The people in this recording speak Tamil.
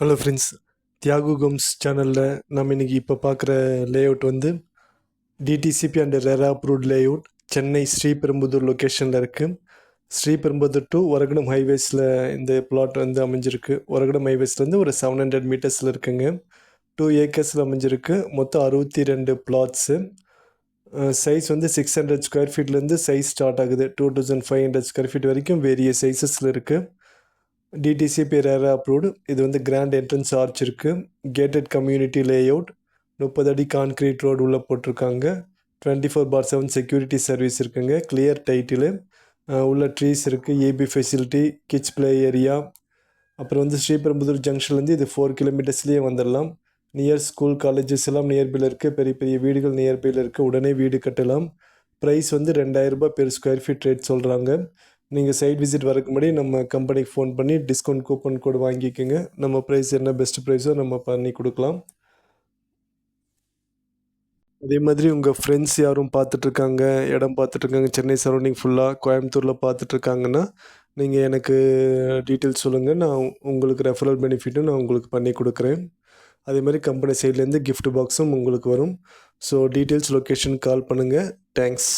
ஹலோ ஃப்ரெண்ட்ஸ், தியாகு கோம்ஸ் சேனலில் நம்ம இன்றைக்கி இப்போ பார்க்குற லேஅவுட் வந்து DTCP and RERA approved layout. Chennai Sriperumbudur லொக்கேஷனில் இருக்குது. ஸ்ரீபெரும்புதூர் டு ஒரகடம் ஹைவேஸில் இந்த பிளாட் வந்து அமைஞ்சிருக்கு. ஒரகடம் ஹைவேஸ்லேருந்து ஒரு 700 மீட்டர்ஸில் இருக்குங்க. 2 ஏக்கர்ஸில் அமைஞ்சிருக்கு. மொத்தம் 62 பிளாட்ஸு. சைஸ் வந்து 600 ஸ்கொயர் ஃபீட்லேருந்து சைஸ் ஸ்டார்ட் ஆகுது. 2500 ஸ்கொயர் ஃபீட் வரைக்கும் வேரிய சைஸஸில் இருக்குது. DTCP RERA approved. இது வந்து கிராண்ட் என்ட்ரன்ஸ் ஆர்ச் இருக்குது. Gated community layout. 30 அடி கான்க்ரீட் ரோடு உள்ளே போட்டிருக்காங்க. 24/7 செக்யூரிட்டி சர்வீஸ் இருக்குங்க. Clear title. உள்ள ட்ரீஸ் இருக்குது. AB facility, kids play area. அப்புறம் வந்து ஸ்ரீபெரும்புதூர் ஜங்ஷன்லேருந்து இது 4 கிலோமீட்டர்ஸ்லேயே வந்துடலாம். நியர் ஸ்கூல், காலேஜஸ் எல்லாம் நியர்பையில் இருக்குது. பெரிய பெரிய வீடுகள் நியர்பையில் இருக்குது. உடனே வீடு கட்டலாம். ப்ரைஸ் வந்து 2000 ரூபாய் பெர் ஸ்கொயர் ஃபீட் ரேட் சொல்கிறாங்க. நீங்கள் சைட் விசிட் வரக்கு முன்னாடி நம்ம கம்பெனிக்கு ஃபோன் பண்ணி டிஸ்கவுண்ட் கூப்பன் கோடு வாங்கிக்கோங்க. நம்ம ப்ரைஸ் என்ன பெஸ்ட் ப்ரைஸோ நம்ம பண்ணி கொடுக்கலாம். அதே மாதிரி உங்கள் ஃப்ரெண்ட்ஸ் யாரும் பார்த்துட்ருக்காங்க, இடம் பார்த்துட்ருக்காங்க, சென்னை சரௌண்டிங் ஃபுல்லாக கோயம்புத்தூரில் பார்த்துட்ருக்காங்கன்னா நீங்கள் எனக்கு டீட்டெயில்ஸ் சொல்லுங்கள். நான் உங்களுக்கு ரெஃபரல் பெனிஃபிட்டும் நான் உங்களுக்கு பண்ணி கொடுக்குறேன். அதே மாதிரி கம்பெனி சைட்லேருந்து கிஃப்ட் பாக்ஸும் உங்களுக்கு வரும். ஸோ டீட்டெயில்ஸ், லொக்கேஷன் கால் பண்ணுங்கள். தேங்க்ஸ்.